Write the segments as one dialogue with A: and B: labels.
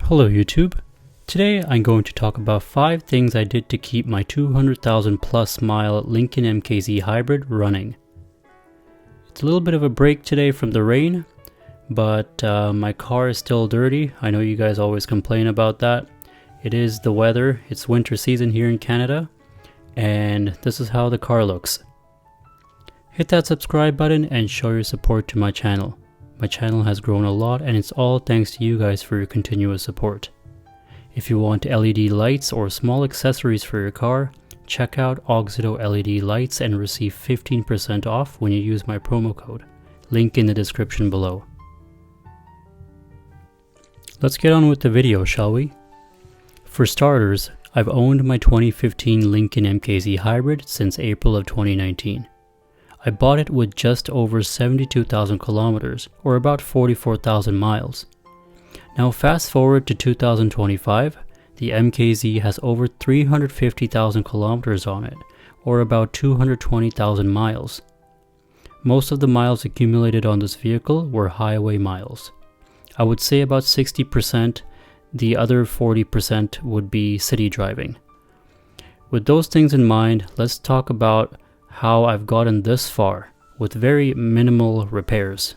A: Hello YouTube. Today I'm going to talk about 5 things I did to keep my 200,000 plus mile Lincoln MKZ Hybrid running. It's a little bit of a break today from the rain, but my car is still dirty. I know you guys always complain about that. It is the weather, it's winter season here in Canada, and this is how the car looks. Hit that subscribe button and show your support to my channel. My channel has grown a lot and it's all thanks to you guys for your continuous support. If you want LED lights or small accessories for your car, check out Oxido LED lights and receive 15% off when you use my promo code. Link in the description below. Let's get on with the video, shall we? For starters, I've owned my 2015 Lincoln MKZ Hybrid since April of 2019. I bought it with just over 72,000 kilometers, or about 44,000 miles. Now fast forward to 2025, the MKZ has over 350,000 kilometers on it, or about 220,000 miles. Most of the miles accumulated on this vehicle were highway miles. I would say about 60%, the other 40% would be city driving. With those things in mind, let's talk about how I've gotten this far with very minimal repairs.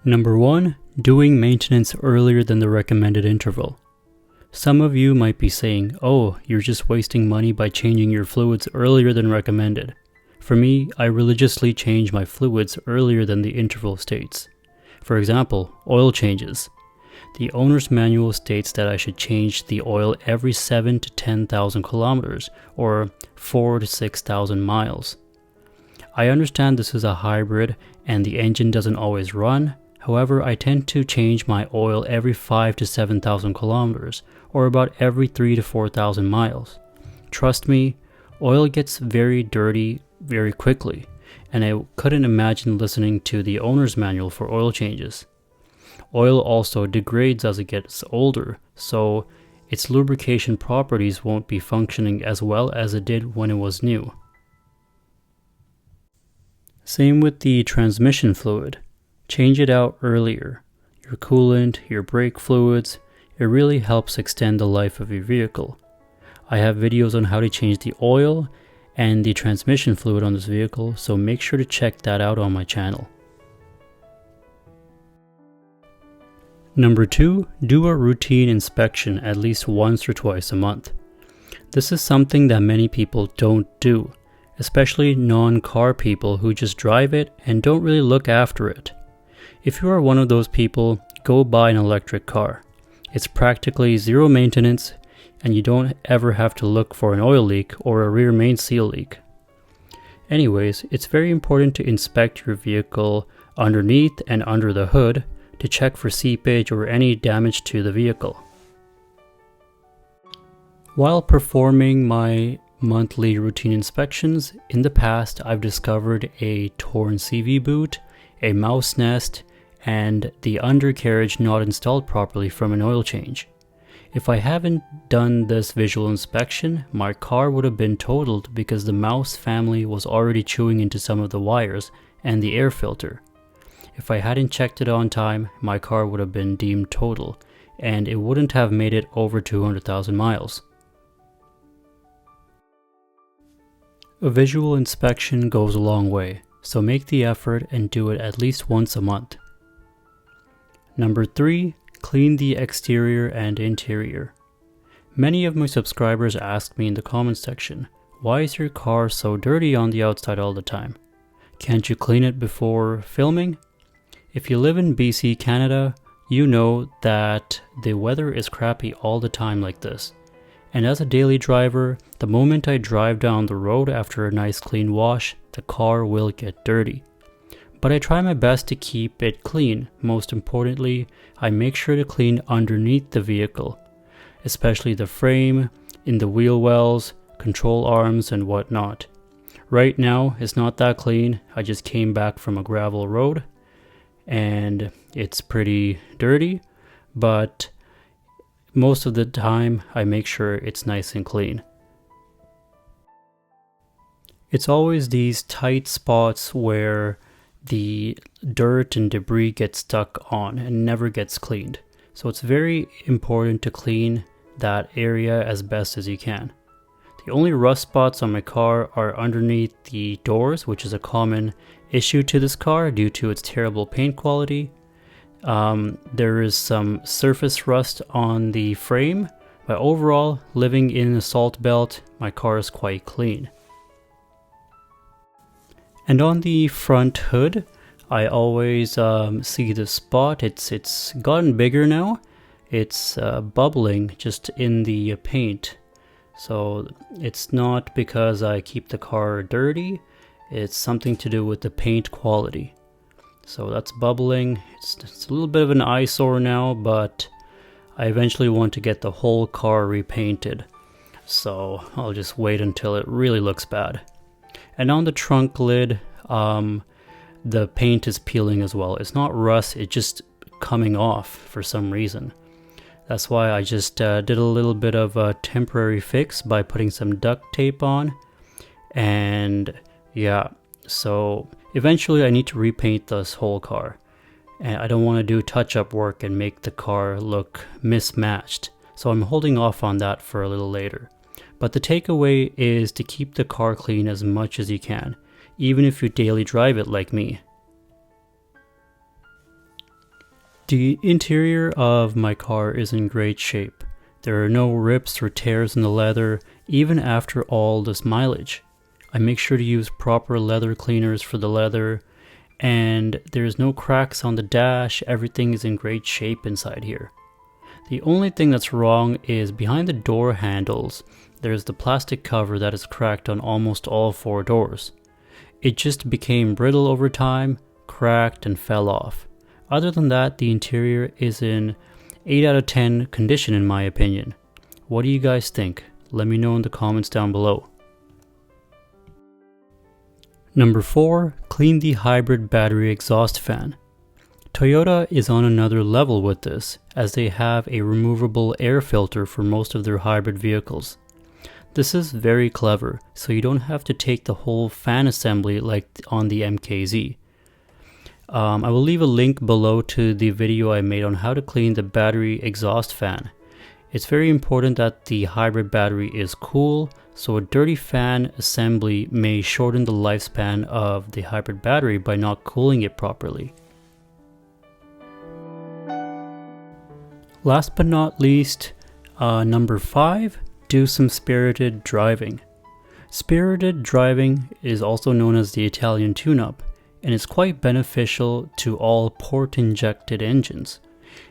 A: Number 1. Doing maintenance earlier than the recommended interval. Some of you might be saying, oh, you're just wasting money by changing your fluids earlier than recommended. For me, I religiously change my fluids earlier than the interval states. For example, oil changes. The owner's manual states that I should change the oil every 7 to 10,000 kilometers, or 4 to 6,000 miles. I understand this is a hybrid and the engine doesn't always run. However, I tend to change my oil every 5 to 7,000 kilometers, or about every 3 to 4,000 miles. Trust me, oil gets very dirty very quickly, and I couldn't imagine listening to the owner's manual for oil changes. Oil also degrades as it gets older, so its lubrication properties won't be functioning as well as it did when it was new. Same with the transmission fluid. Change it out earlier. Your coolant, your brake fluids, it really helps extend the life of your vehicle. I have videos on how to change the oil and the transmission fluid on this vehicle, so make sure to check that out on my channel. Number 2, do a routine inspection at least once or twice a month. This is something that many people don't do, especially non-car people who just drive it and don't really look after it. If you are one of those people, go buy an electric car. It's practically zero maintenance and you don't ever have to look for an oil leak or a rear main seal leak. Anyways, it's very important to inspect your vehicle underneath and under the hood to check for seepage or any damage to the vehicle. While performing my monthly routine inspections, in the past I've discovered a torn CV boot, a mouse nest, and the undercarriage not installed properly from an oil change. If I haven't done this visual inspection, my car would have been totaled because the mouse family was already chewing into some of the wires and the air filter. If I hadn't checked it on time, my car would have been deemed total, and it wouldn't have made it over 200,000 miles. A visual inspection goes a long way, so make the effort and do it at least once a month. Number 3, clean the exterior and interior. Many of my subscribers ask me in the comments section, why is your car so dirty on the outside all the time? Can't you clean it before filming? If you live in BC, Canada, you know that the weather is crappy all the time like this. And as a daily driver, the moment I drive down the road after a nice clean wash, the car will get dirty. But I try my best to keep it clean. Most importantly, I make sure to clean underneath the vehicle, especially the frame, in the wheel wells, control arms, and whatnot. Right now, it's not that clean. I just came back from a gravel road, and it's pretty dirty, but most of the time I make sure it's nice and clean. It's always these tight spots where the dirt and debris gets stuck on and never gets cleaned. So it's very important to clean that area as best as you can. The only rust spots on my car are underneath the doors, which is a common issue to this car due to its terrible paint quality. There is some surface rust on the frame, but overall, living in the salt belt, my car is quite clean. And on the front hood, I always see this spot. It's gotten bigger now. It's bubbling just in the paint. So it's not because I keep the car dirty. It's something to do with the paint quality. So that's bubbling. It's a little bit of an eyesore now, but I eventually want to get the whole car repainted. So I'll just wait until it really looks bad. And on the trunk lid, the paint is peeling as well. It's not rust, it's just coming off for some reason. That's why I just did a little bit of a temporary fix by putting some duct tape on. And yeah, so eventually I need to repaint this whole car. And I don't want to do touch-up work and make the car look mismatched. So I'm holding off on that for a little later. But the takeaway is to keep the car clean as much as you can, even if you daily drive it like me. The interior of my car is in great shape. There are no rips or tears in the leather, even after all this mileage. I make sure to use proper leather cleaners for the leather, and there's no cracks on the dash. Everything is in great shape inside here. The only thing that's wrong is behind the door handles, there's the plastic cover that is cracked on almost all 4 doors. It just became brittle over time, cracked, and fell off. Other than that, the interior is in 8 out of 10 condition in my opinion. What do you guys think? Let me know in the comments down below. Number 4, clean the hybrid battery exhaust fan. Toyota is on another level with this, as they have a removable air filter for most of their hybrid vehicles. This is very clever, so you don't have to take the whole fan assembly like on the MKZ. I will leave a link below to the video I made on how to clean the battery exhaust fan. It's very important that the hybrid battery is cool, so a dirty fan assembly may shorten the lifespan of the hybrid battery by not cooling it properly. Last but not least, number 5, do some spirited driving. Spirited driving is also known as the Italian tune-up, and it's quite beneficial to all port-injected engines.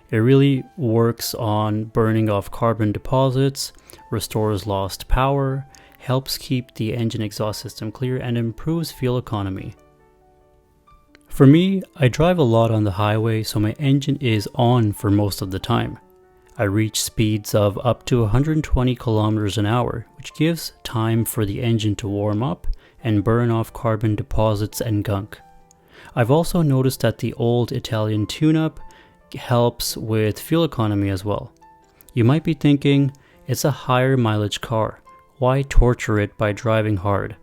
A: It really works on burning off carbon deposits, restores lost power, helps keep the engine exhaust system clear, and improves fuel economy. For me, I drive a lot on the highway, so my engine is on for most of the time. I reach speeds of up to 120 kilometers an hour, which gives time for the engine to warm up and burn off carbon deposits and gunk. I've also noticed that the old Italian tune-up helps with fuel economy as well. You might be thinking, it's a higher mileage car. Why torture it by driving hard?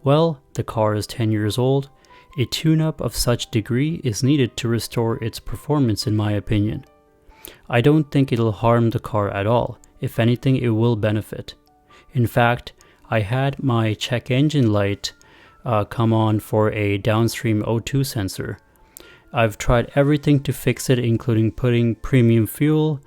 A: Well, the car is 10 years old. A tune-up of such degree is needed to restore its performance in my opinion. I don't think it'll harm the car at all. If anything, it will benefit. In fact, I had my check engine light come on for a downstream O2 sensor. I've tried everything to fix it, including putting premium fuel,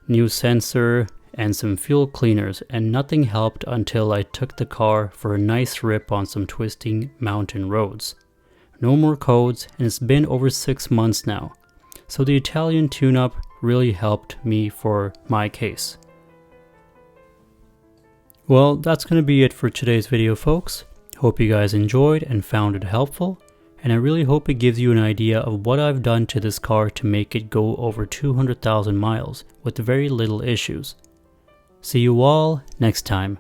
A: new sensor, and some fuel cleaners, and nothing helped until I took the car for a nice rip on some twisting mountain roads. No more codes, and it's been over 6 months now. So the Italian tune-up really helped me for my case. Well, that's going to be it for today's video, folks. Hope you guys enjoyed and found it helpful, and I really hope it gives you an idea of what I've done to this car to make it go over 200,000 miles with very little issues. See you all next time.